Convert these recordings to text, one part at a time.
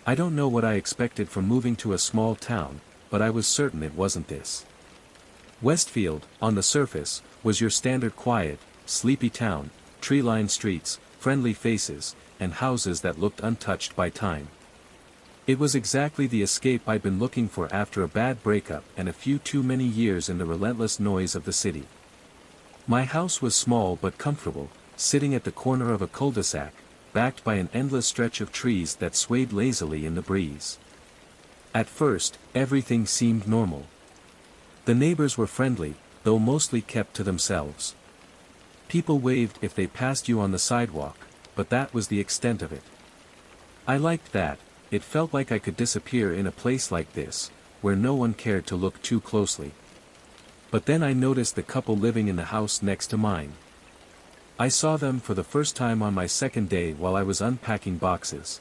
I don't know what I expected from moving to a small town, but I was certain it wasn't this. Westfield, on the surface, was your standard quiet, sleepy town, tree-lined streets, friendly faces, and houses that looked untouched by time. It was exactly the escape I'd been looking for after a bad breakup and a few too many years in the relentless noise of the city. My house was small but comfortable, sitting at the corner of a cul-de-sac, backed by an endless stretch of trees that swayed lazily in the breeze. At first, everything seemed normal. The neighbors were friendly, though mostly kept to themselves. People waved if they passed you on the sidewalk, but that was the extent of it. I liked that. It felt like I could disappear in a place like this, where no one cared to look too closely. But then I noticed the couple living in the house next to mine. I saw them for the first time on my second day while I was unpacking boxes.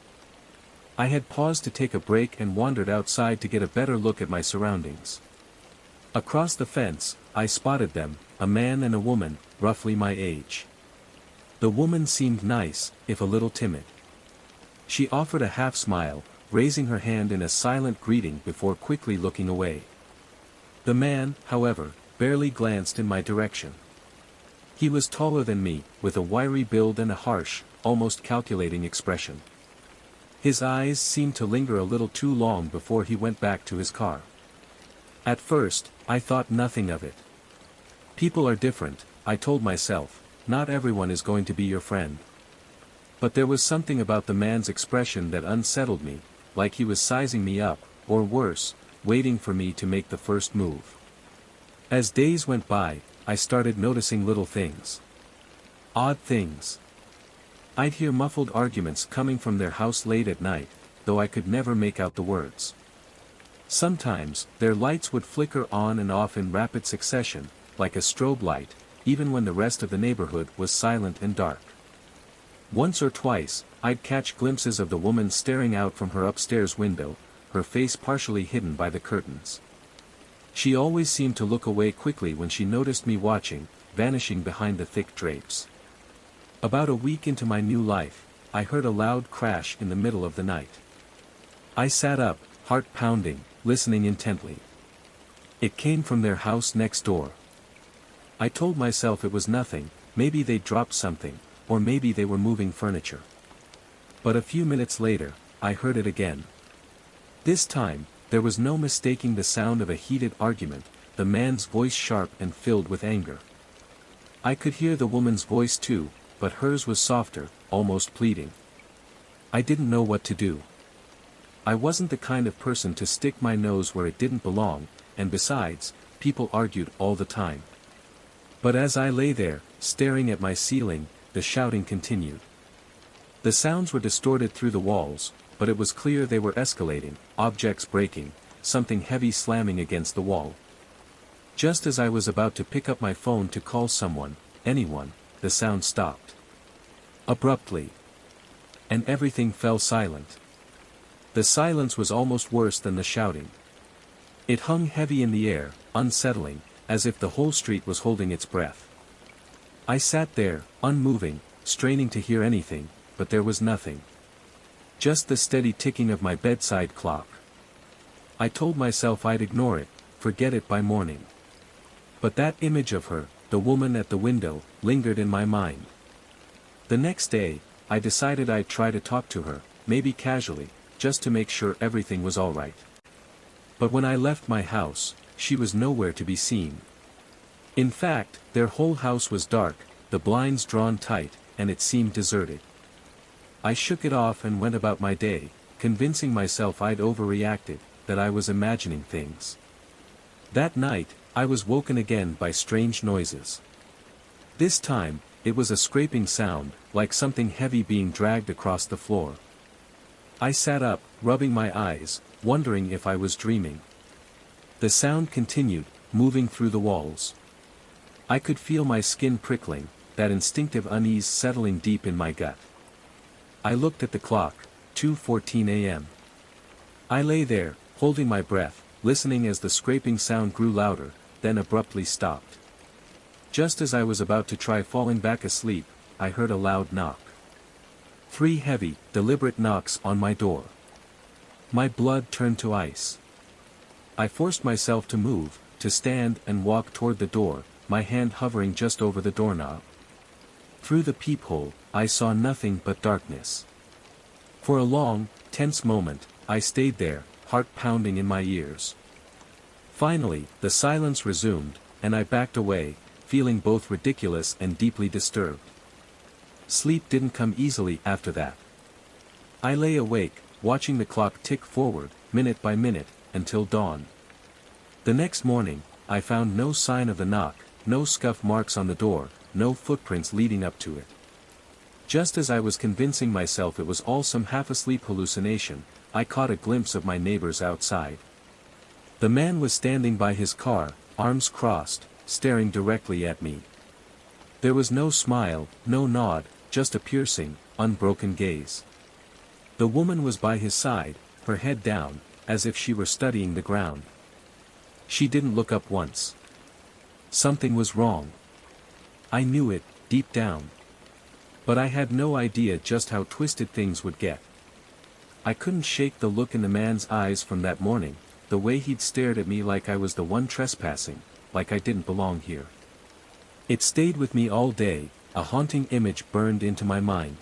I had paused to take a break and wandered outside to get a better look at my surroundings. Across the fence, I spotted them, a man and a woman, roughly my age. The woman seemed nice, if a little timid. She offered a half smile, raising her hand in a silent greeting before quickly looking away. The man, however, barely glanced in my direction. He was taller than me, with a wiry build and a harsh, almost calculating expression. His eyes seemed to linger a little too long before he went back to his car. At first, I thought nothing of it. People are different, I told myself, not everyone is going to be your friend. But there was something about the man's expression that unsettled me, like he was sizing me up, or worse, waiting for me to make the first move. As days went by, I started noticing little things. Odd things. I'd hear muffled arguments coming from their house late at night, though I could never make out the words. Sometimes, their lights would flicker on and off in rapid succession, like a strobe light, even when the rest of the neighborhood was silent and dark. Once or twice, I'd catch glimpses of the woman staring out from her upstairs window, her face partially hidden by the curtains. She always seemed to look away quickly when she noticed me watching, vanishing behind the thick drapes. About a week into my new life, I heard a loud crash in the middle of the night. I sat up, heart pounding, listening intently. It came from their house next door. I told myself it was nothing, maybe they'd dropped something, or maybe they were moving furniture. But a few minutes later, I heard it again. This time, there was no mistaking the sound of a heated argument, the man's voice sharp and filled with anger. I could hear the woman's voice too, but hers was softer, almost pleading. I didn't know what to do. I wasn't the kind of person to stick my nose where it didn't belong, and besides, people argued all the time. But as I lay there, staring at my ceiling, the shouting continued. The sounds were distorted through the walls, but it was clear they were escalating, objects breaking, something heavy slamming against the wall. Just as I was about to pick up my phone to call someone, anyone, the sound stopped. Abruptly. And everything fell silent. The silence was almost worse than the shouting. It hung heavy in the air, unsettling, as if the whole street was holding its breath. I sat there, unmoving, straining to hear anything, but there was nothing. Just the steady ticking of my bedside clock. I told myself I'd ignore it, forget it by morning. But that image of her, the woman at the window, lingered in my mind. The next day, I decided I'd try to talk to her, maybe casually, just to make sure everything was all right. But when I left my house, she was nowhere to be seen. In fact, their whole house was dark, the blinds drawn tight, and it seemed deserted. I shook it off and went about my day, convincing myself I'd overreacted, that I was imagining things. That night, I was woken again by strange noises. This time, it was a scraping sound, like something heavy being dragged across the floor. I sat up, rubbing my eyes, wondering if I was dreaming. The sound continued, moving through the walls. I could feel my skin prickling, that instinctive unease settling deep in my gut. I looked at the clock, 2:14 a.m. I lay there, holding my breath, listening as the scraping sound grew louder, then abruptly stopped. Just as I was about to try falling back asleep, I heard a loud knock. 3 heavy, deliberate knocks on my door. My blood turned to ice. I forced myself to move, to stand and walk toward the door, my hand hovering just over the doorknob. Through the peephole, I saw nothing but darkness. For a long, tense moment, I stayed there, heart pounding in my ears. Finally, the silence resumed, and I backed away, feeling both ridiculous and deeply disturbed. Sleep didn't come easily after that. I lay awake, watching the clock tick forward, minute by minute, until dawn. The next morning, I found no sign of the knock, no scuff marks on the door, no footprints leading up to it. Just as I was convincing myself it was all some half-asleep hallucination, I caught a glimpse of my neighbors outside. The man was standing by his car, arms crossed, staring directly at me. There was no smile, no nod, just a piercing, unbroken gaze. The woman was by his side, her head down, as if she were studying the ground. She didn't look up once. Something was wrong. I knew it, deep down. But I had no idea just how twisted things would get. I couldn't shake the look in the man's eyes from that morning, the way he'd stared at me like I was the one trespassing, like I didn't belong here. It stayed with me all day, a haunting image burned into my mind.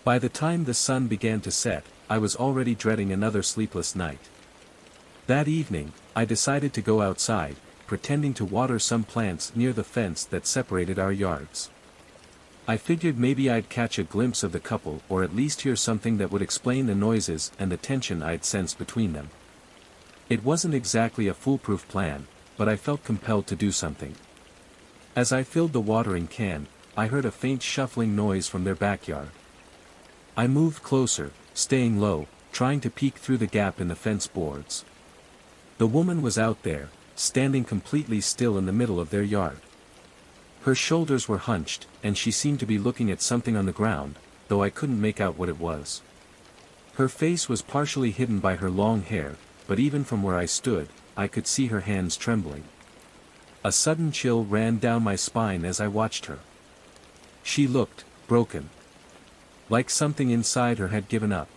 By the time the sun began to set, I was already dreading another sleepless night. That evening, I decided to go outside, pretending to water some plants near the fence that separated our yards. I figured maybe I'd catch a glimpse of the couple or at least hear something that would explain the noises and the tension I'd sensed between them. It wasn't exactly a foolproof plan, but I felt compelled to do something. As I filled the watering can, I heard a faint shuffling noise from their backyard. I moved closer, staying low, trying to peek through the gap in the fence boards. The woman was out there, standing completely still in the middle of their yard. Her shoulders were hunched, and she seemed to be looking at something on the ground, though I couldn't make out what it was. Her face was partially hidden by her long hair, but even from where I stood, I could see her hands trembling. A sudden chill ran down my spine as I watched her. She looked broken. Like something inside her had given up.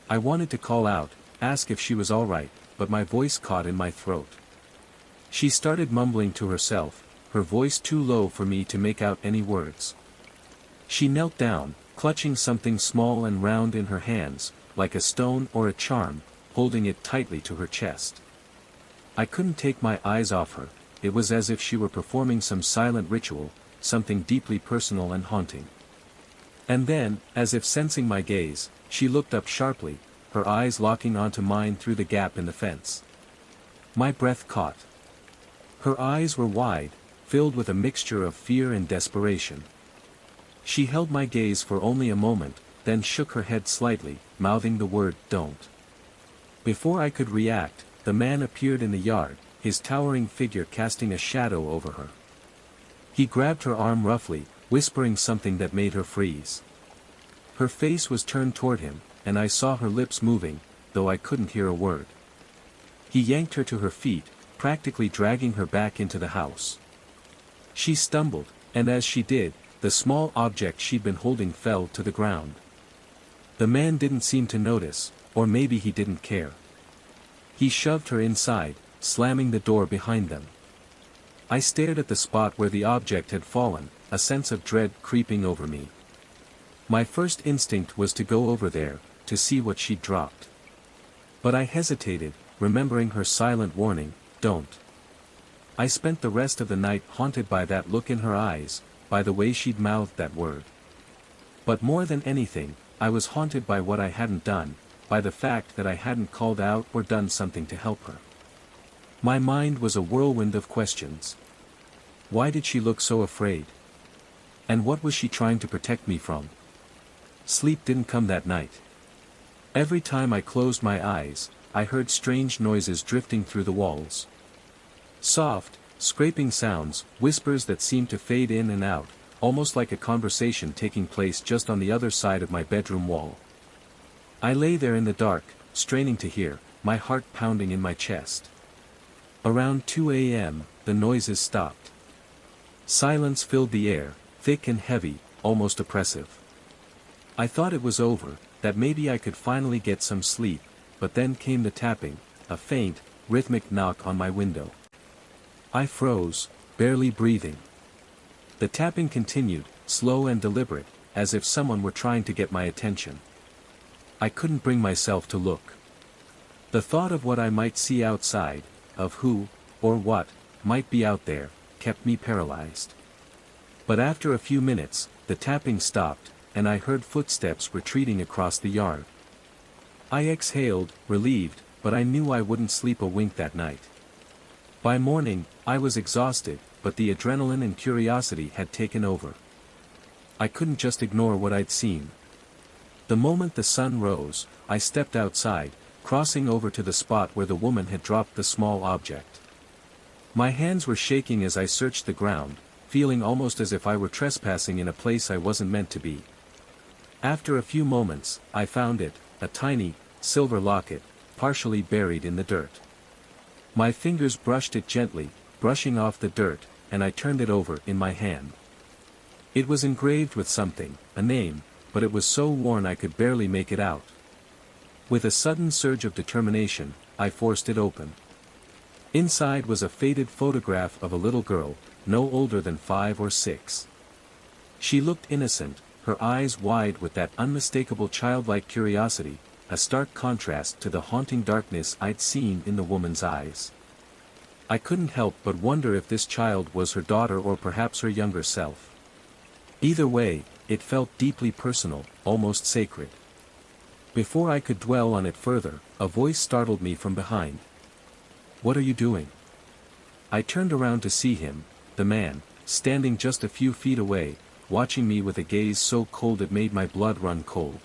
I wanted to call out, ask if she was all right, but my voice caught in my throat. She started mumbling to herself, her voice too low for me to make out any words. She knelt down, clutching something small and round in her hands, like a stone or a charm, holding it tightly to her chest. I couldn't take my eyes off her, it was as if she were performing some silent ritual, something deeply personal and haunting. And then, as if sensing my gaze, she looked up sharply, her eyes locking onto mine through the gap in the fence. My breath caught. Her eyes were wide, filled with a mixture of fear and desperation. She held my gaze for only a moment, then shook her head slightly, mouthing the word, "Don't." Before I could react, the man appeared in the yard, his towering figure casting a shadow over her. He grabbed her arm roughly, whispering something that made her freeze. Her face was turned toward him, and I saw her lips moving, though I couldn't hear a word. He yanked her to her feet, practically dragging her back into the house. She stumbled, and as she did, the small object she'd been holding fell to the ground. The man didn't seem to notice, or maybe he didn't care. He shoved her inside, slamming the door behind them. I stared at the spot where the object had fallen, a sense of dread creeping over me. My first instinct was to go over there, to see what she'd dropped. But I hesitated, remembering her silent warning, "Don't." I spent the rest of the night haunted by that look in her eyes, by the way she'd mouthed that word. But more than anything, I was haunted by what I hadn't done, by the fact that I hadn't called out or done something to help her. My mind was a whirlwind of questions. Why did she look so afraid? And what was she trying to protect me from? Sleep didn't come that night. Every time I closed my eyes, I heard strange noises drifting through the walls. Soft, scraping sounds, whispers that seemed to fade in and out, almost like a conversation taking place just on the other side of my bedroom wall. I lay there in the dark, straining to hear, my heart pounding in my chest. Around 2 a.m., the noises stopped. Silence filled the air, thick and heavy, almost oppressive. I thought it was over, that maybe I could finally get some sleep, but then came the tapping, a faint, rhythmic knock on my window. I froze, barely breathing. The tapping continued, slow and deliberate, as if someone were trying to get my attention. I couldn't bring myself to look. The thought of what I might see outside, of who, or what, might be out there, kept me paralyzed. But after a few minutes, the tapping stopped, and I heard footsteps retreating across the yard. I exhaled, relieved, but I knew I wouldn't sleep a wink that night. By morning, I was exhausted, but the adrenaline and curiosity had taken over. I couldn't just ignore what I'd seen. The moment the sun rose, I stepped outside, crossing over to the spot where the woman had dropped the small object. My hands were shaking as I searched the ground, feeling almost as if I were trespassing in a place I wasn't meant to be. After a few moments, I found it, a tiny, silver locket, partially buried in the dirt. My fingers brushed it gently, brushing off the dirt, and I turned it over in my hand. It was engraved with something, a name, but it was so worn I could barely make it out. With a sudden surge of determination, I forced it open. Inside was a faded photograph of a little girl, no older than 5 or 6. She looked innocent, her eyes wide with that unmistakable childlike curiosity, a stark contrast to the haunting darkness I'd seen in the woman's eyes. I couldn't help but wonder if this child was her daughter or perhaps her younger self. Either way, it felt deeply personal, almost sacred. Before I could dwell on it further, a voice startled me from behind. "What are you doing?" I turned around to see him, the man, standing just a few feet away, watching me with a gaze so cold it made my blood run cold.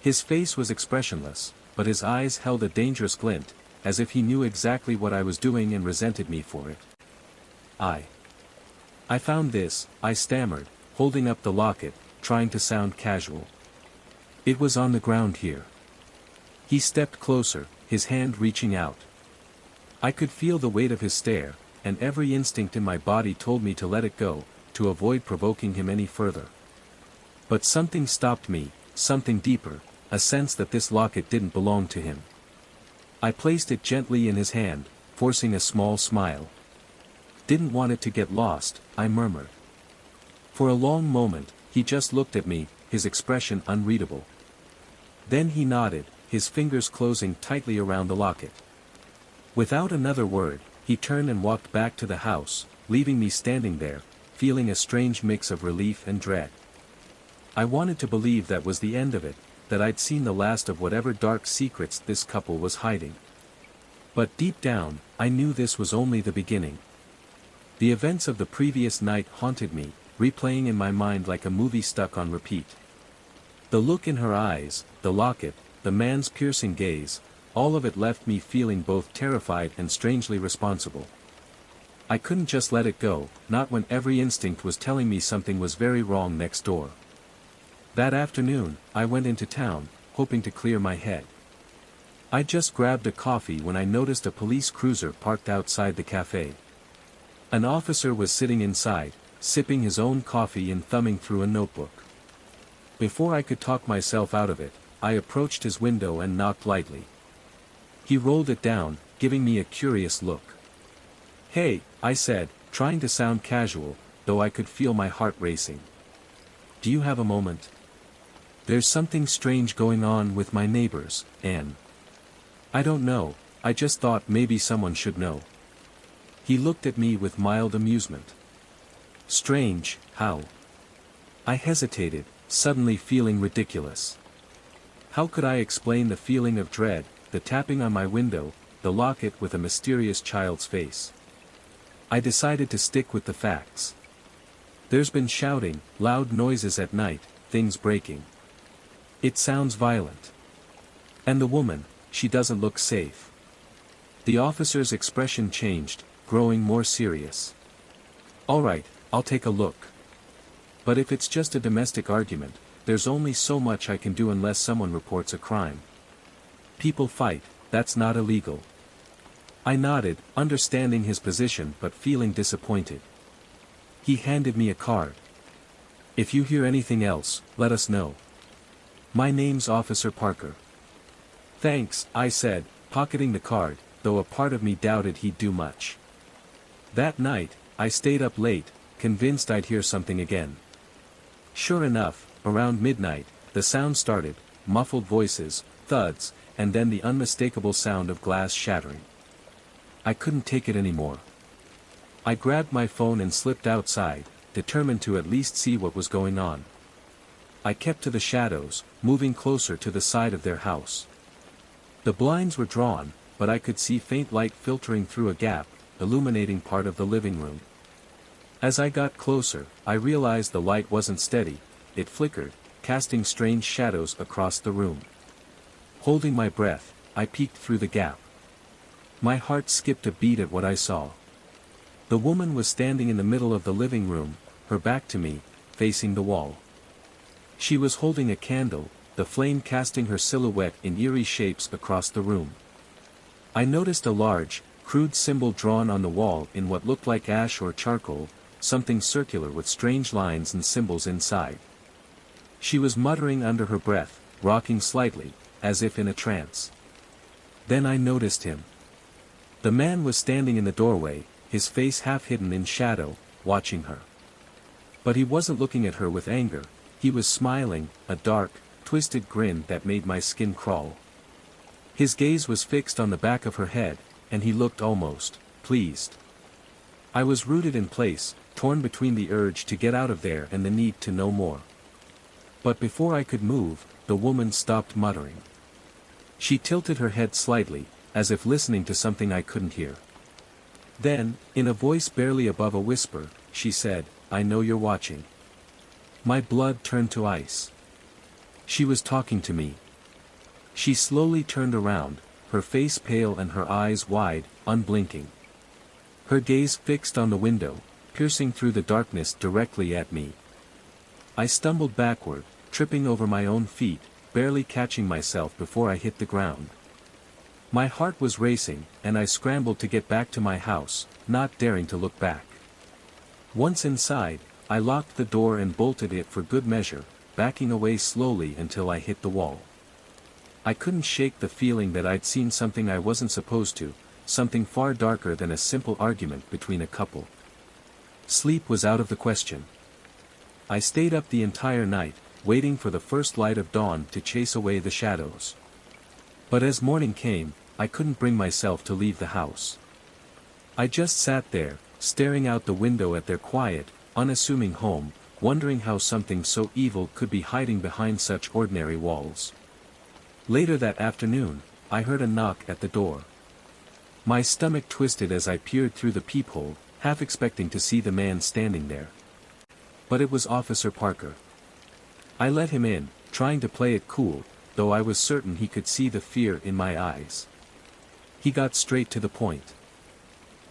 His face was expressionless, but his eyes held a dangerous glint, as if he knew exactly what I was doing and resented me for it. I found this," I stammered, holding up the locket, trying to sound casual. "It was on the ground here." He stepped closer, his hand reaching out. I could feel the weight of his stare, and every instinct in my body told me to let it go, to avoid provoking him any further. But something stopped me, something deeper, a sense that this locket didn't belong to him. I placed it gently in his hand, forcing a small smile. "Didn't want it to get lost," I murmured. For a long moment, he just looked at me, his expression unreadable. Then he nodded, his fingers closing tightly around the locket. Without another word, he turned and walked back to the house, leaving me standing there, feeling a strange mix of relief and dread. I wanted to believe that was the end of it, that I'd seen the last of whatever dark secrets this couple was hiding. But deep down, I knew this was only the beginning. The events of the previous night haunted me, replaying in my mind like a movie stuck on repeat. The look in her eyes, the locket, the man's piercing gaze, all of it left me feeling both terrified and strangely responsible. I couldn't just let it go, not when every instinct was telling me something was very wrong next door. That afternoon, I went into town, hoping to clear my head. I just grabbed a coffee when I noticed a police cruiser parked outside the cafe. An officer was sitting inside, sipping his own coffee and thumbing through a notebook. Before I could talk myself out of it, I approached his window and knocked lightly. He rolled it down, giving me a curious look. "Hey," I said, trying to sound casual, though I could feel my heart racing. "Do you have a moment? There's something strange going on with my neighbors, Anne." "I don't know, I just thought maybe someone should know." He looked at me with mild amusement. "Strange, how?" I hesitated, suddenly feeling ridiculous. How could I explain the feeling of dread, the tapping on my window, the locket with a mysterious child's face? I decided to stick with the facts. "There's been shouting, loud noises at night, things breaking. It sounds violent. And the woman, she doesn't look safe." The officer's expression changed, growing more serious. "All right, I'll take a look. But if it's just a domestic argument, there's only so much I can do unless someone reports a crime. People fight, that's not illegal." I nodded, understanding his position but feeling disappointed. He handed me a card. "If you hear anything else, let us know. My name's Officer Parker." Thanks, I said, pocketing the card, though a part of me doubted he'd do much. That night, I stayed up late, convinced I'd hear something again. Sure enough, around midnight, the sound started, muffled voices, thuds, and then the unmistakable sound of glass shattering. I couldn't take it anymore. I grabbed my phone and slipped outside, determined to at least see what was going on. I kept to the shadows, moving closer to the side of their house. The blinds were drawn, but I could see faint light filtering through a gap, illuminating part of the living room. As I got closer, I realized the light wasn't steady, it flickered, casting strange shadows across the room. Holding my breath, I peeked through the gap. My heart skipped a beat at what I saw. The woman was standing in the middle of the living room, her back to me, facing the wall. She was holding a candle, the flame casting her silhouette in eerie shapes across the room. I noticed a large, crude symbol drawn on the wall in what looked like ash or charcoal, something circular with strange lines and symbols inside. She was muttering under her breath, rocking slightly, as if in a trance. Then I noticed him. The man was standing in the doorway, his face half hidden in shadow, watching her. But he wasn't looking at her with anger, he was smiling, a dark, twisted grin that made my skin crawl. His gaze was fixed on the back of her head, and he looked almost pleased. I was rooted in place, torn between the urge to get out of there and the need to know more. But before I could move, the woman stopped muttering. She tilted her head slightly, as if listening to something I couldn't hear. Then, in a voice barely above a whisper, she said, "I know you're watching." My blood turned to ice. She was talking to me. She slowly turned around, her face pale and her eyes wide, unblinking. Her gaze fixed on the window, piercing through the darkness directly at me. I stumbled backward, tripping over my own feet, barely catching myself before I hit the ground. My heart was racing, and I scrambled to get back to my house, not daring to look back. Once inside, I locked the door and bolted it for good measure, backing away slowly until I hit the wall. I couldn't shake the feeling that I'd seen something I wasn't supposed to, something far darker than a simple argument between a couple. Sleep was out of the question. I stayed up the entire night, waiting for the first light of dawn to chase away the shadows. But as morning came, I couldn't bring myself to leave the house. I just sat there, staring out the window at their quiet, unassuming home, wondering how something so evil could be hiding behind such ordinary walls. Later that afternoon, I heard a knock at the door. My stomach twisted as I peered through the peephole, half expecting to see the man standing there. But it was Officer Parker. I let him in, trying to play it cool, though I was certain he could see the fear in my eyes. He got straight to the point.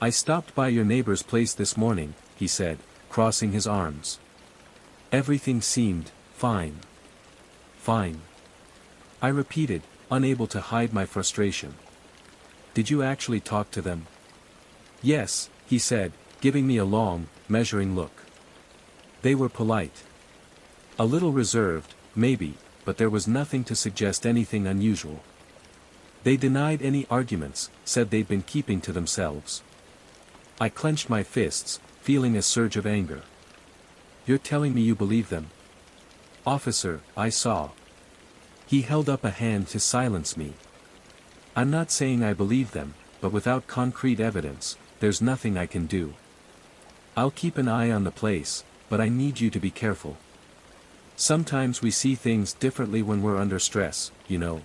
"I stopped by your neighbor's place this morning," he said, crossing his arms. Everything seemed fine. Fine. I repeated, unable to hide my frustration. "Did you actually talk to them?" "Yes," he said, giving me a long, measuring look. "They were polite. A little reserved, maybe, but there was nothing to suggest anything unusual. They denied any arguments, said they'd been keeping to themselves." I clenched my fists, feeling a surge of anger. "You're telling me you believe them?" "Officer, I saw." He held up a hand to silence me. "I'm not saying I believe them, but without concrete evidence, there's nothing I can do. I'll keep an eye on the place, but I need you to be careful. Sometimes we see things differently when we're under stress, you know."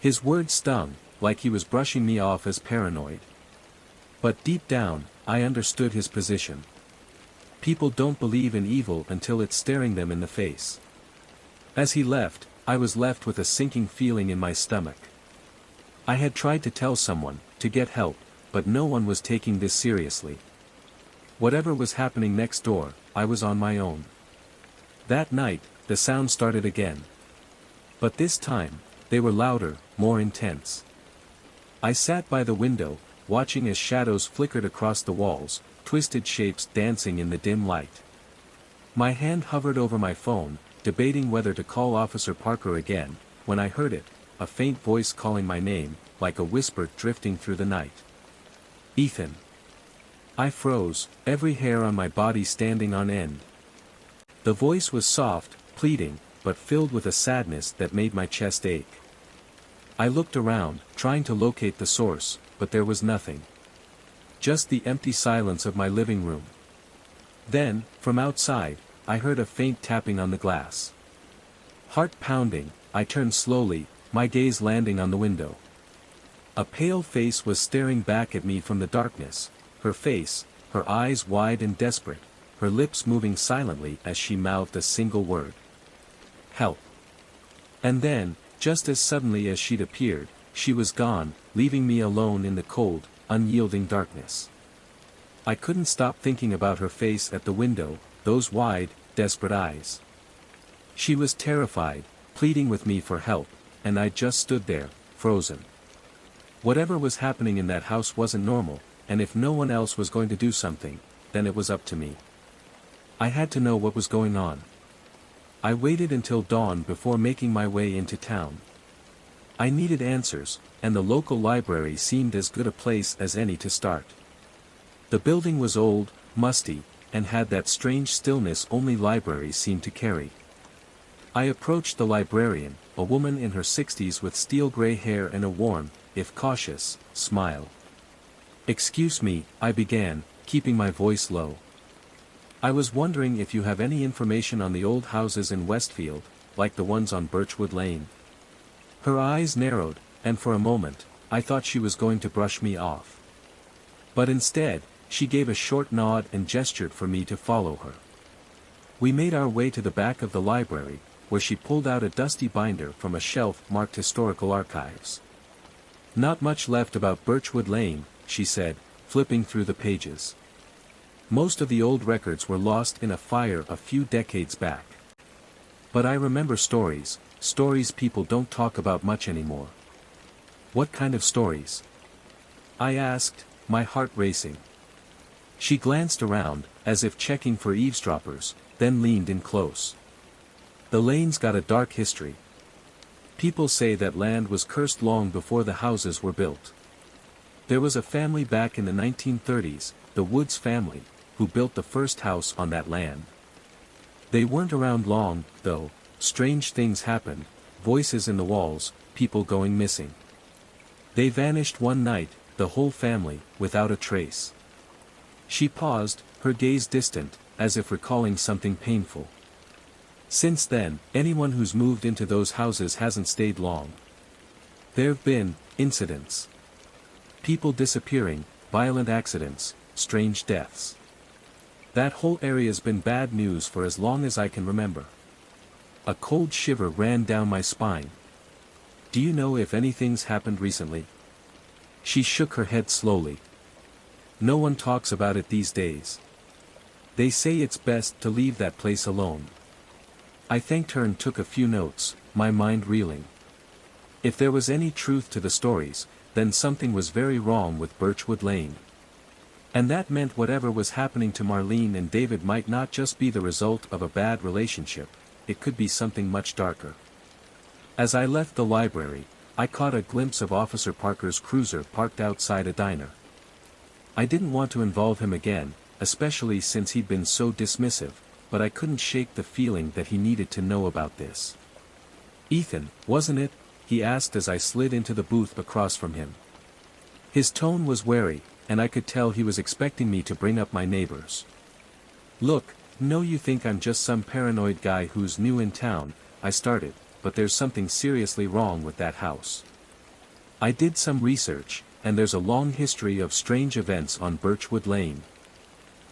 His words stung, like he was brushing me off as paranoid. But deep down, I understood his position. People don't believe in evil until it's staring them in the face. As he left, I was left with a sinking feeling in my stomach. I had tried to tell someone, to get help, but no one was taking this seriously. Whatever was happening next door, I was on my own. That night, the sound started again. But this time, they were louder, more intense. I sat by the window, watching as shadows flickered across the walls, twisted shapes dancing in the dim light. My hand hovered over my phone, debating whether to call Officer Parker again, when I heard it, a faint voice calling my name, like a whisper drifting through the night. Ethan. I froze, every hair on my body standing on end. The voice was soft, pleading, but filled with a sadness that made my chest ache. I looked around, trying to locate the source, but there was nothing. Just the empty silence of my living room. Then, from outside, I heard a faint tapping on the glass. Heart pounding, I turned slowly, my gaze landing on the window. A pale face was staring back at me from the darkness, her face, her eyes wide and desperate, her lips moving silently as she mouthed a single word. Help. And then, just as suddenly as she'd appeared, she was gone, leaving me alone in the cold, unyielding darkness. I couldn't stop thinking about her face at the window, those wide, desperate eyes. She was terrified, pleading with me for help, and I just stood there, frozen. Whatever was happening in that house wasn't normal, and if no one else was going to do something, then it was up to me. I had to know what was going on. I waited until dawn before making my way into town. I needed answers, and the local library seemed as good a place as any to start. The building was old, musty, and had that strange stillness only libraries seem to carry. I approached the librarian, a woman in her 60s with steel-gray hair and a warm, if cautious, smile. "Excuse me," I began, keeping my voice low. "I was wondering if you have any information on the old houses in Westfield, like the ones on Birchwood Lane." Her eyes narrowed, and for a moment, I thought she was going to brush me off. But instead, she gave a short nod and gestured for me to follow her. We made our way to the back of the library, where she pulled out a dusty binder from a shelf marked Historical Archives. "Not much left about Birchwood Lane," she said, flipping through the pages. "Most of the old records were lost in a fire a few decades back. But I remember stories people don't talk about much anymore." "What kind of stories?" I asked, my heart racing. She glanced around, as if checking for eavesdroppers, then leaned in close. "The lane's got a dark history. People say that land was cursed long before the houses were built. There was a family back in the 1930s, the Woods family, who built the first house on that land. They weren't around long, though. Strange things happened, voices in the walls, people going missing. They vanished one night, the whole family, without a trace." She paused, her gaze distant, as if recalling something painful. "Since then, anyone who's moved into those houses hasn't stayed long. There've been incidents. People disappearing, violent accidents, strange deaths. That whole area's been bad news for as long as I can remember." A cold shiver ran down my spine. "Do you know if anything's happened recently?" She shook her head slowly. "No one talks about it these days. They say it's best to leave that place alone." I thanked her and took a few notes, my mind reeling. If there was any truth to the stories, then something was very wrong with Birchwood Lane. And that meant whatever was happening to Marlene and David might not just be the result of a bad relationship, it could be something much darker. As I left the library, I caught a glimpse of Officer Parker's cruiser parked outside a diner. I didn't want to involve him again, especially since he'd been so dismissive, but I couldn't shake the feeling that he needed to know about this. "Ethan, wasn't it?" he asked as I slid into the booth across from him. His tone was wary, and I could tell he was expecting me to bring up my neighbors. "Look, no, you think I'm just some paranoid guy who's new in town," I started, "but there's something seriously wrong with that house. I did some research, and there's a long history of strange events on Birchwood Lane.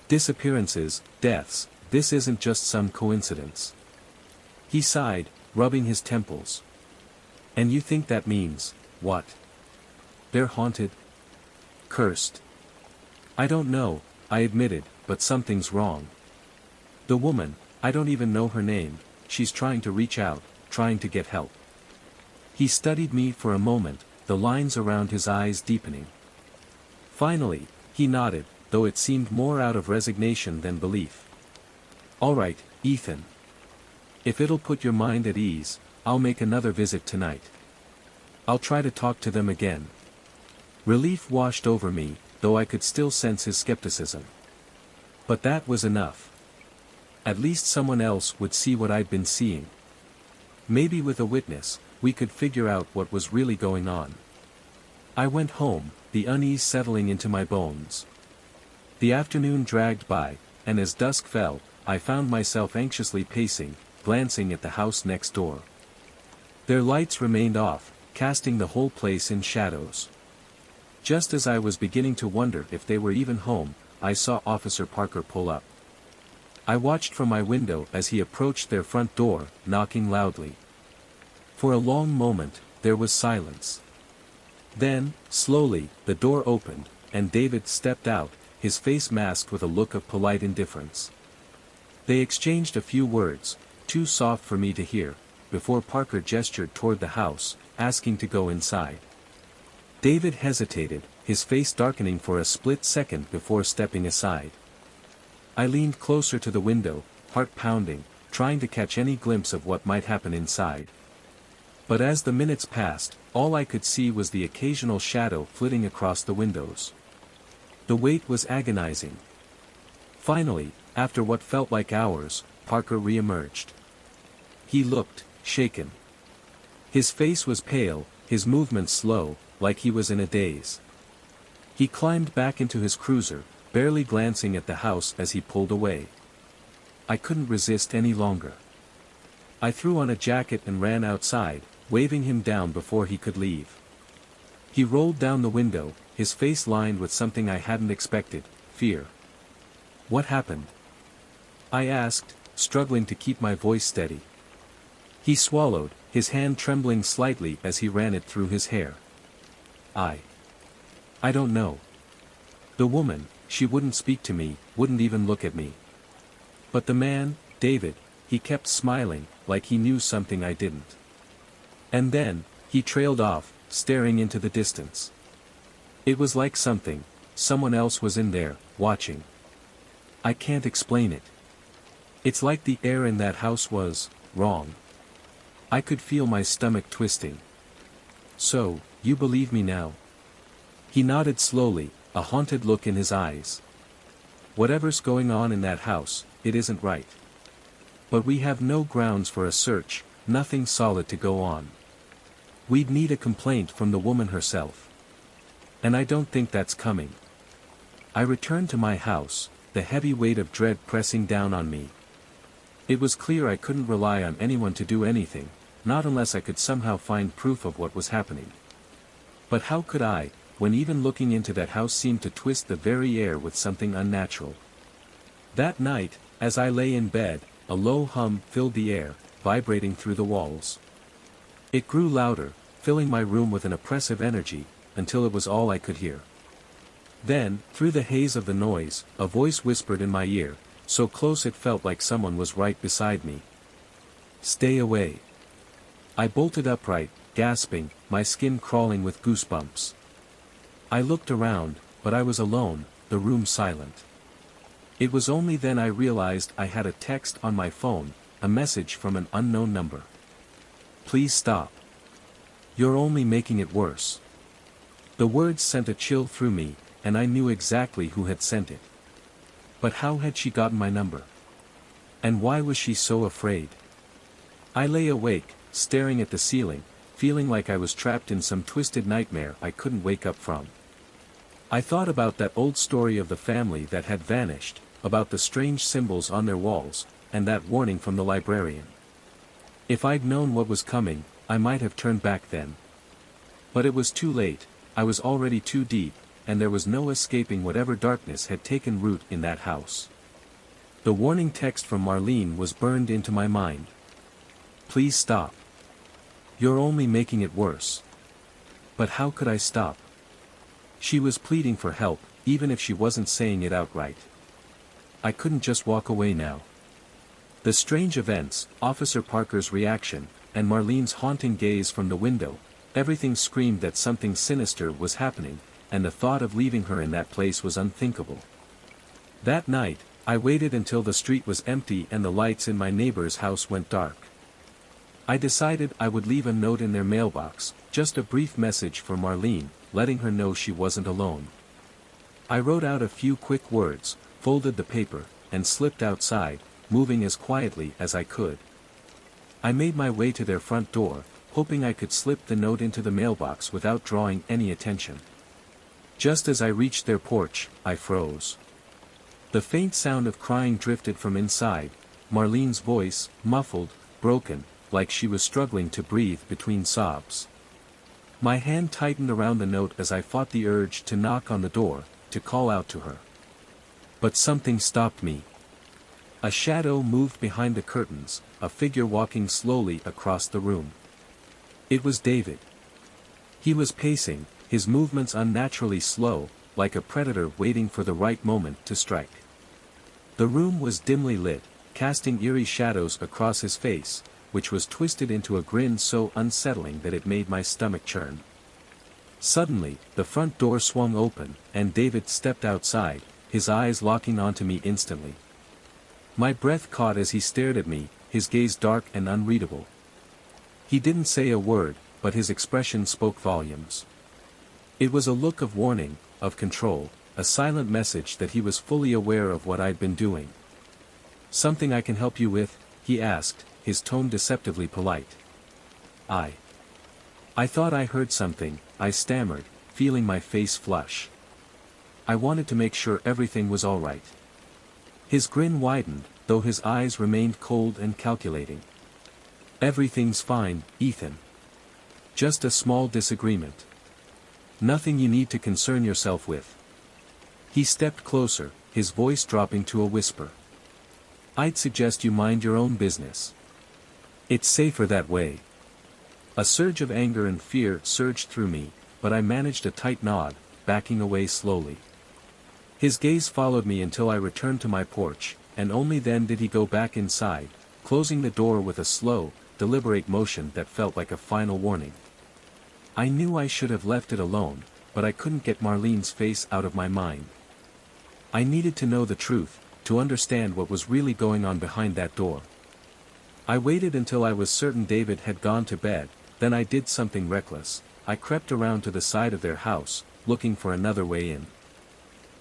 Disappearances, deaths, this isn't just some coincidence." He sighed, rubbing his temples. "And you think that means, what? They're haunted? Cursed?" "I don't know," I admitted, "but something's wrong. The woman, I don't even know her name, she's trying to reach out, trying to get help." He studied me for a moment, the lines around his eyes deepening. Finally, he nodded, though it seemed more out of resignation than belief. "All right, Ethan. If it'll put your mind at ease, I'll make another visit tonight. I'll try to talk to them again. Relief washed over me, though I could still sense his skepticism. But that was enough. At least someone else would see what I'd been seeing. Maybe with a witness, we could figure out what was really going on. I went home, the unease settling into my bones. The afternoon dragged by, and as dusk fell, I found myself anxiously pacing, glancing at the house next door. Their lights remained off, casting the whole place in shadows. Just as I was beginning to wonder if they were even home, I saw Officer Parker pull up. I watched from my window as he approached their front door, knocking loudly. For a long moment, there was silence. Then, slowly, the door opened, and David stepped out, his face masked with a look of polite indifference. They exchanged a few words, too soft for me to hear, before Parker gestured toward the house, asking to go inside. David hesitated, his face darkening for a split second before stepping aside. I leaned closer to the window, heart pounding, trying to catch any glimpse of what might happen inside. But as the minutes passed, all I could see was the occasional shadow flitting across the windows. The wait was agonizing. Finally, after what felt like hours, Parker re-emerged. He looked shaken. His face was pale, his movements slow, like he was in a daze. He climbed back into his cruiser, barely glancing at the house as he pulled away. I couldn't resist any longer. I threw on a jacket and ran outside, waving him down before he could leave. He rolled down the window, his face lined with something I hadn't expected, fear. "What happened?" I asked, struggling to keep my voice steady. He swallowed, his hand trembling slightly as he ran it through his hair. I don't know. The woman, she wouldn't speak to me, wouldn't even look at me. But the man, David, he kept smiling, like he knew something I didn't. And then, he trailed off, staring into the distance. It was like someone else was in there, watching. I can't explain it. It's like the air in that house was wrong. I could feel my stomach twisting. "So, you believe me now?" He nodded slowly, a haunted look in his eyes. "Whatever's going on in that house, it isn't right. But we have no grounds for a search, nothing solid to go on. We'd need a complaint from the woman herself. And I don't think that's coming." I returned to my house, the heavy weight of dread pressing down on me. It was clear I couldn't rely on anyone to do anything, not unless I could somehow find proof of what was happening. But how could I, when even looking into that house seemed to twist the very air with something unnatural? That night, as I lay in bed, a low hum filled the air, vibrating through the walls. It grew louder, filling my room with an oppressive energy, until it was all I could hear. Then, through the haze of the noise, a voice whispered in my ear, so close it felt like someone was right beside me. "Stay away." I bolted upright, gasping, my skin crawling with goosebumps. I looked around, but I was alone, the room silent. It was only then I realized I had a text on my phone, a message from an unknown number. "Please stop. You're only making it worse." The words sent a chill through me, and I knew exactly who had sent it. But how had she gotten my number? And why was she so afraid? I lay awake, staring at the ceiling, feeling like I was trapped in some twisted nightmare I couldn't wake up from. I thought about that old story of the family that had vanished, about the strange symbols on their walls, and that warning from the librarian. If I'd known what was coming, I might have turned back then. But it was too late, I was already too deep, and there was no escaping whatever darkness had taken root in that house. The warning text from Marlene was burned into my mind. "Please stop. You're only making it worse." But how could I stop? She was pleading for help, even if she wasn't saying it outright. I couldn't just walk away now. The strange events, Officer Parker's reaction, and Marlene's haunting gaze from the window, everything screamed that something sinister was happening, and the thought of leaving her in that place was unthinkable. That night, I waited until the street was empty and the lights in my neighbor's house went dark. I decided I would leave a note in their mailbox, just a brief message for Marlene, letting her know she wasn't alone. I wrote out a few quick words, folded the paper, and slipped outside, moving as quietly as I could. I made my way to their front door, hoping I could slip the note into the mailbox without drawing any attention. Just as I reached their porch, I froze. The faint sound of crying drifted from inside, Marlene's voice, muffled, broken, like she was struggling to breathe between sobs. My hand tightened around the note as I fought the urge to knock on the door, to call out to her. But something stopped me. A shadow moved behind the curtains, a figure walking slowly across the room. It was David. He was pacing, his movements unnaturally slow, like a predator waiting for the right moment to strike. The room was dimly lit, casting eerie shadows across his face, which was twisted into a grin so unsettling that it made my stomach churn. Suddenly, the front door swung open, and David stepped outside, his eyes locking onto me instantly. My breath caught as he stared at me, his gaze dark and unreadable. He didn't say a word, but his expression spoke volumes. It was a look of warning, of control, a silent message that he was fully aware of what I'd been doing. "Something I can help you with?" he asked, his tone deceptively polite. I thought I heard something, I stammered, feeling my face flush. I wanted to make sure everything was all right. His grin widened, though his eyes remained cold and calculating. "Everything's fine, Ethan. Just a small disagreement. Nothing you need to concern yourself with." He stepped closer, his voice dropping to a whisper. "I'd suggest you mind your own business. It's safer that way." A surge of anger and fear surged through me, but I managed a tight nod, backing away slowly. His gaze followed me until I returned to my porch, and only then did he go back inside, closing the door with a slow, deliberate motion that felt like a final warning. I knew I should have left it alone, but I couldn't get Marlene's face out of my mind. I needed to know the truth, to understand what was really going on behind that door. I waited until I was certain David had gone to bed, then I did something reckless. I crept around to the side of their house, looking for another way in.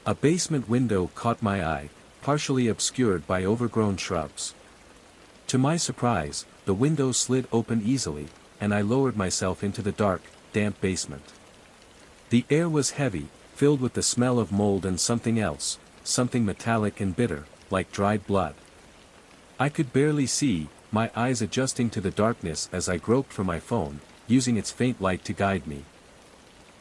A basement window caught my eye, partially obscured by overgrown shrubs. To my surprise, the window slid open easily, and I lowered myself into the dark, damp basement. The air was heavy, filled with the smell of mold and something else, something metallic and bitter, like dried blood. I could barely see, my eyes adjusting to the darkness as I groped for my phone, using its faint light to guide me.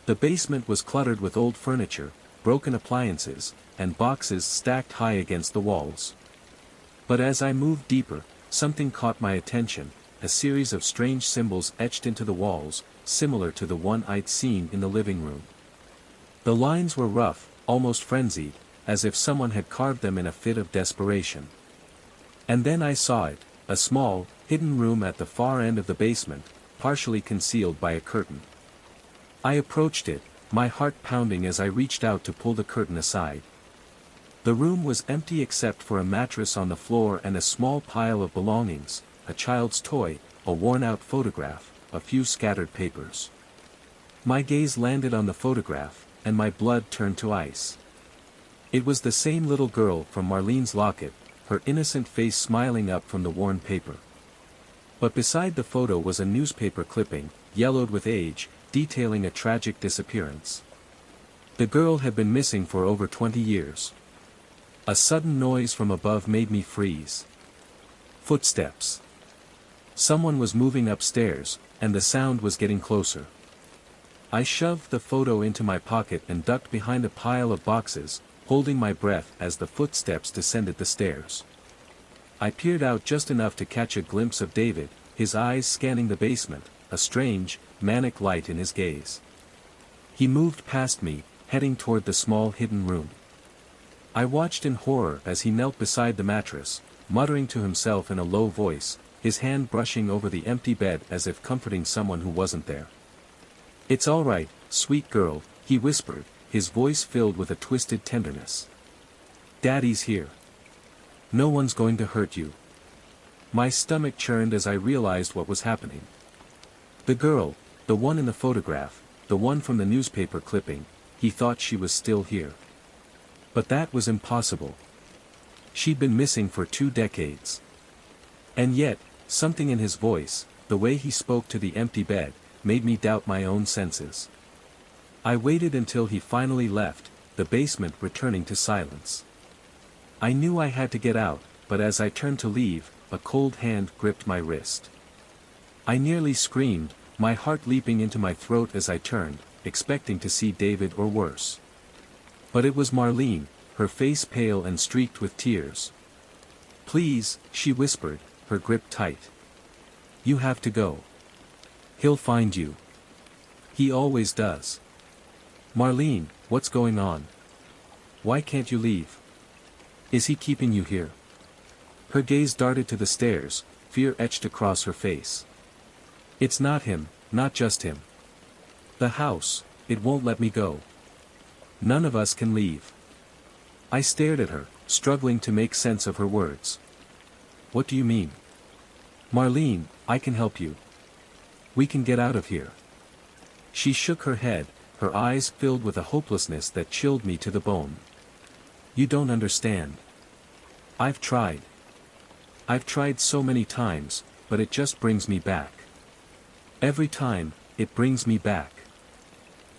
The basement was cluttered with old furniture, broken appliances, and boxes stacked high against the walls. But as I moved deeper, something caught my attention, a series of strange symbols etched into the walls, similar to the one I'd seen in the living room. The lines were rough, almost frenzied, as if someone had carved them in a fit of desperation. And then I saw it, a small, hidden room at the far end of the basement, partially concealed by a curtain. I approached it, my heart pounding as I reached out to pull the curtain aside. The room was empty except for a mattress on the floor and a small pile of belongings, a child's toy, a worn-out photograph, a few scattered papers. My gaze landed on the photograph, and my blood turned to ice. It was the same little girl from Marlene's locket, her innocent face smiling up from the worn paper. But beside the photo was a newspaper clipping, yellowed with age, detailing a tragic disappearance. The girl had been missing for over 20 years. A sudden noise from above made me freeze. Footsteps. Someone was moving upstairs, and the sound was getting closer. I shoved the photo into my pocket and ducked behind a pile of boxes, holding my breath as the footsteps descended the stairs. I peered out just enough to catch a glimpse of David, his eyes scanning the basement, a strange, manic light in his gaze. He moved past me, heading toward the small hidden room. I watched in horror as he knelt beside the mattress, muttering to himself in a low voice, his hand brushing over the empty bed as if comforting someone who wasn't there. "It's all right, sweet girl," he whispered, his voice filled with a twisted tenderness. "Daddy's here. No one's going to hurt you." My stomach churned as I realized what was happening. The girl, the one in the photograph, the one from the newspaper clipping, he thought she was still here. But that was impossible. She'd been missing for 2 decades. And yet, something in his voice, the way he spoke to the empty bed, made me doubt my own senses. I waited until he finally left, the basement returning to silence. I knew I had to get out, but as I turned to leave, a cold hand gripped my wrist. I nearly screamed, my heart leaping into my throat as I turned, expecting to see David or worse. But it was Marlene, her face pale and streaked with tears. "Please," she whispered, her grip tight. "You have to go. He'll find you. He always does." "Marlene, what's going on? Why can't you leave? Is he keeping you here?" Her gaze darted to the stairs, fear etched across her face. "It's not him, not just him. The house, it won't let me go. None of us can leave." I stared at her, struggling to make sense of her words. "What do you mean?" "Marlene, I can help you. We can get out of here." She shook her head, her eyes filled with a hopelessness that chilled me to the bone. "You don't understand. I've tried. I've tried so many times, but it just brings me back. Every time, it brings me back."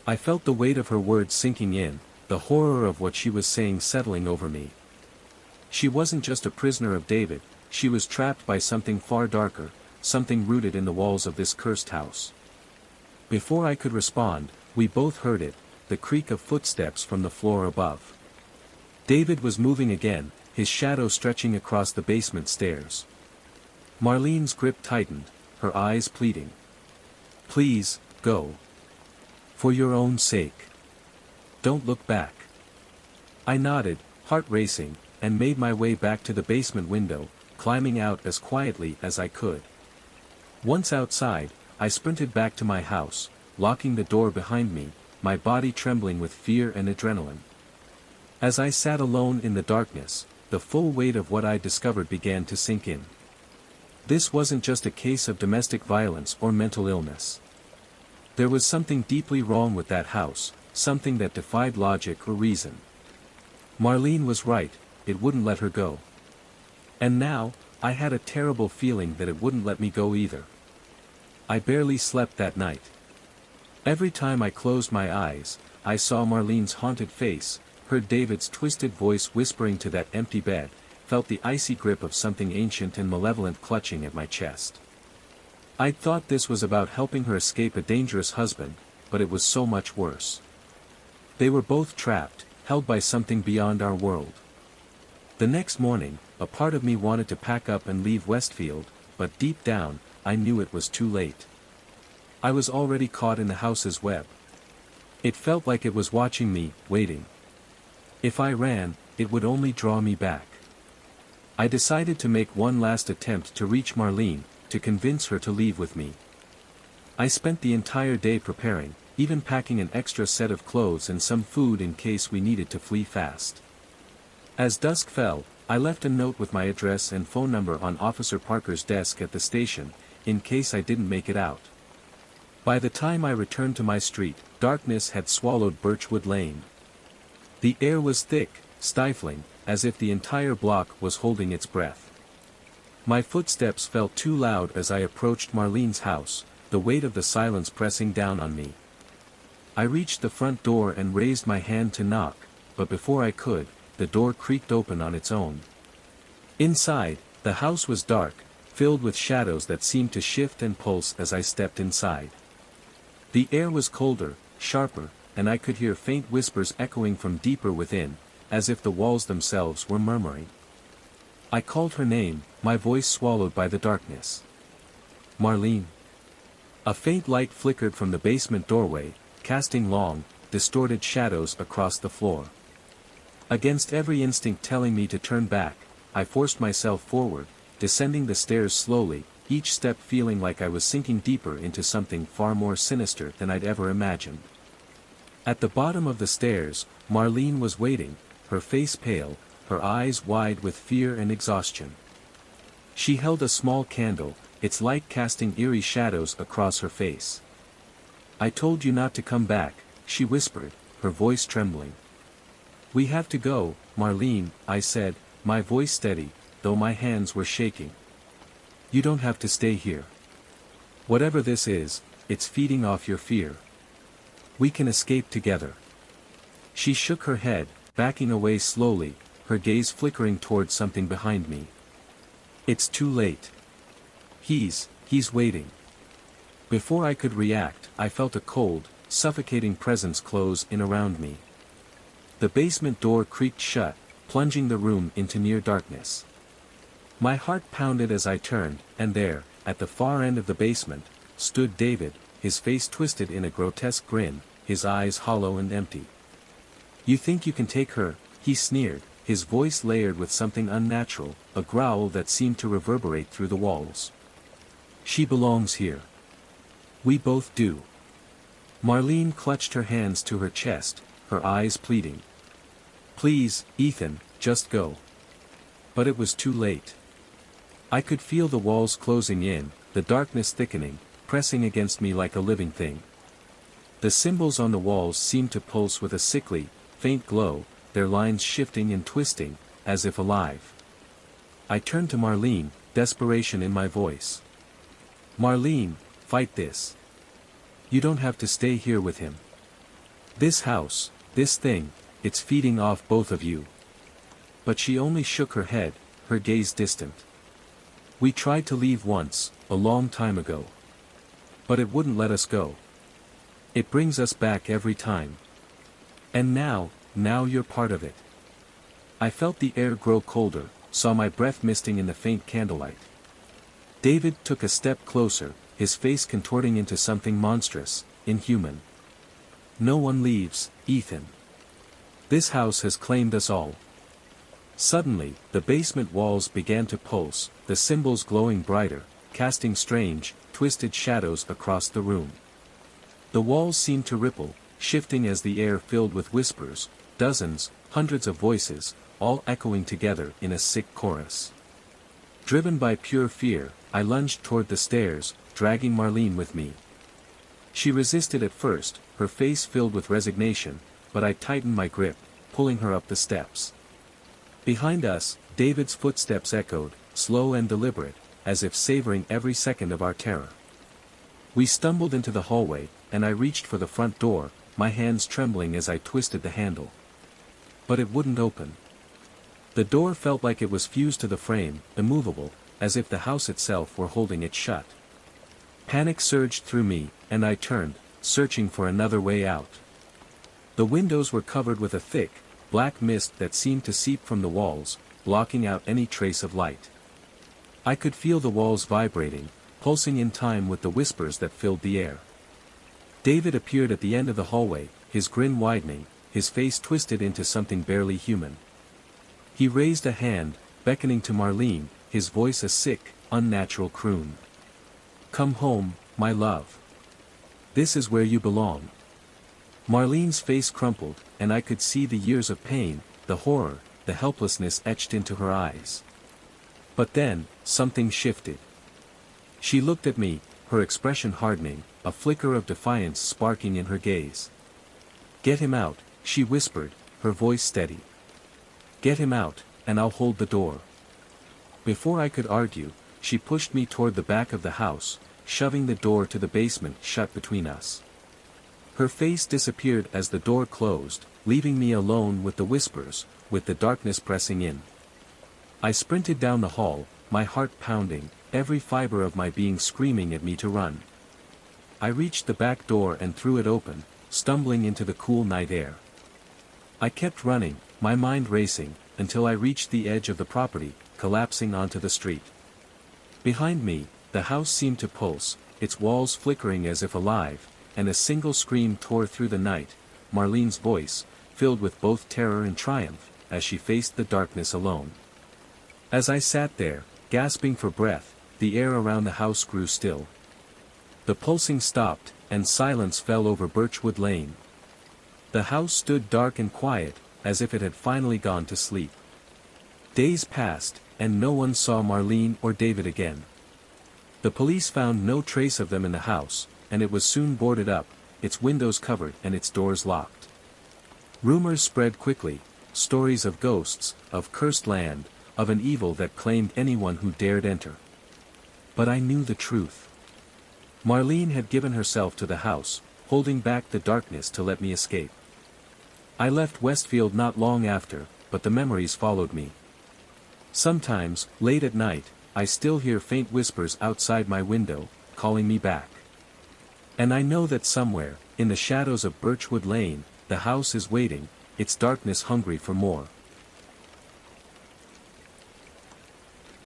I felt the weight of her words sinking in, the horror of what she was saying settling over me. She wasn't just a prisoner of David, she was trapped by something far darker, something rooted in the walls of this cursed house. Before I could respond, we both heard it, the creak of footsteps from the floor above. David was moving again, his shadow stretching across the basement stairs. Marlene's grip tightened, her eyes pleading. "Please, go. For your own sake. Don't look back." I nodded, heart racing, and made my way back to the basement window, climbing out as quietly as I could. Once outside, I sprinted back to my house, locking the door behind me, my body trembling with fear and adrenaline. As I sat alone in the darkness, the full weight of what I discovered began to sink in. This wasn't just a case of domestic violence or mental illness. There was something deeply wrong with that house, something that defied logic or reason. Marlene was right, it wouldn't let her go. And now, I had a terrible feeling that it wouldn't let me go either. I barely slept that night. Every time I closed my eyes, I saw Marlene's haunted face, heard David's twisted voice whispering to that empty bed, felt the icy grip of something ancient and malevolent clutching at my chest. I'd thought this was about helping her escape a dangerous husband, but it was so much worse. They were both trapped, held by something beyond our world. The next morning, a part of me wanted to pack up and leave Westfield, but deep down, I knew it was too late. I was already caught in the house's web. It felt like it was watching me, waiting. If I ran, it would only draw me back. I decided to make one last attempt to reach Marlene, to convince her to leave with me. I spent the entire day preparing, even packing an extra set of clothes and some food in case we needed to flee fast. As dusk fell, I left a note with my address and phone number on Officer Parker's desk at the station, in case I didn't make it out. By the time I returned to my street, darkness had swallowed Birchwood Lane. The air was thick, stifling, as if the entire block was holding its breath. My footsteps felt too loud as I approached Marlene's house, the weight of the silence pressing down on me. I reached the front door and raised my hand to knock, but before I could, the door creaked open on its own. Inside, the house was dark, filled with shadows that seemed to shift and pulse as I stepped inside. The air was colder, sharper, and I could hear faint whispers echoing from deeper within, as if the walls themselves were murmuring. I called her name, my voice swallowed by the darkness. "Marlene." A faint light flickered from the basement doorway, casting long, distorted shadows across the floor. Against every instinct telling me to turn back, I forced myself forward, descending the stairs slowly, each step feeling like I was sinking deeper into something far more sinister than I'd ever imagined. At the bottom of the stairs, Marlene was waiting, her face pale, her eyes wide with fear and exhaustion. She held a small candle, its light casting eerie shadows across her face. "I told you not to come back," she whispered, her voice trembling. "We have to go, Marlene," I said, my voice steady, though my hands were shaking. "You don't have to stay here. Whatever this is, it's feeding off your fear. We can escape together." She shook her head, backing away slowly, her gaze flickering towards something behind me. "It's too late. He's waiting." Before I could react, I felt a cold, suffocating presence close in around me. The basement door creaked shut, plunging the room into near darkness. My heart pounded as I turned, and there, at the far end of the basement, stood David, his face twisted in a grotesque grin, his eyes hollow and empty. "You think you can take her?" he sneered, his voice layered with something unnatural, a growl that seemed to reverberate through the walls. "She belongs here. We both do." Marlene clutched her hands to her chest, her eyes pleading. "Please, Ethan, just go." But it was too late. I could feel the walls closing in, the darkness thickening, pressing against me like a living thing. The symbols on the walls seemed to pulse with a sickly, faint glow, their lines shifting and twisting, as if alive. I turned to Marlene, desperation in my voice. "Marlene, fight this. You don't have to stay here with him. This house, this thing, it's feeding off both of you." But she only shook her head, her gaze distant. "We tried to leave once, a long time ago. But it wouldn't let us go. It brings us back every time. And now you're part of it." I felt the air grow colder, saw my breath misting in the faint candlelight. David took a step closer, his face contorting into something monstrous, inhuman. "No one leaves, Ethan. This house has claimed us all." Suddenly, the basement walls began to pulse, the symbols glowing brighter, casting strange, twisted shadows across the room. The walls seemed to ripple, shifting as the air filled with whispers, dozens, hundreds of voices, all echoing together in a sick chorus. Driven by pure fear, I lunged toward the stairs, dragging Marlene with me. She resisted at first, her face filled with resignation, but I tightened my grip, pulling her up the steps. Behind us, David's footsteps echoed, slow and deliberate, as if savoring every second of our terror. We stumbled into the hallway, and I reached for the front door, my hands trembling as I twisted the handle. But it wouldn't open. The door felt like it was fused to the frame, immovable, as if the house itself were holding it shut. Panic surged through me, and I turned, searching for another way out. The windows were covered with a thick, black mist that seemed to seep from the walls, blocking out any trace of light. I could feel the walls vibrating, pulsing in time with the whispers that filled the air. David appeared at the end of the hallway, his grin widening, his face twisted into something barely human. He raised a hand, beckoning to Marlene, his voice a sick, unnatural croon. "Come home, my love. This is where you belong." Marlene's face crumpled, and I could see the years of pain, the horror, the helplessness etched into her eyes. But then, something shifted. She looked at me, her expression hardening, a flicker of defiance sparking in her gaze. "Get him out," she whispered, her voice steady. "Get him out, and I'll hold the door." Before I could argue, she pushed me toward the back of the house, shoving the door to the basement shut between us. Her face disappeared as the door closed, leaving me alone with the whispers, with the darkness pressing in. I sprinted down the hall, my heart pounding, every fiber of my being screaming at me to run. I reached the back door and threw it open, stumbling into the cool night air. I kept running, my mind racing, until I reached the edge of the property, collapsing onto the street. Behind me, the house seemed to pulse, its walls flickering as if alive, and a single scream tore through the night, Marlene's voice, filled with both terror and triumph, as she faced the darkness alone. As I sat there, gasping for breath, the air around the house grew still. The pulsing stopped, and silence fell over Birchwood Lane. The house stood dark and quiet, as if it had finally gone to sleep. Days passed, and no one saw Marlene or David again. The police found no trace of them in the house, and it was soon boarded up, its windows covered and its doors locked. Rumors spread quickly, stories of ghosts, of cursed land, of an evil that claimed anyone who dared enter. But I knew the truth. Marlene had given herself to the house, holding back the darkness to let me escape. I left Westfield not long after, but the memories followed me. Sometimes, late at night, I still hear faint whispers outside my window, calling me back. And I know that somewhere, in the shadows of Birchwood Lane, the house is waiting, its darkness hungry for more.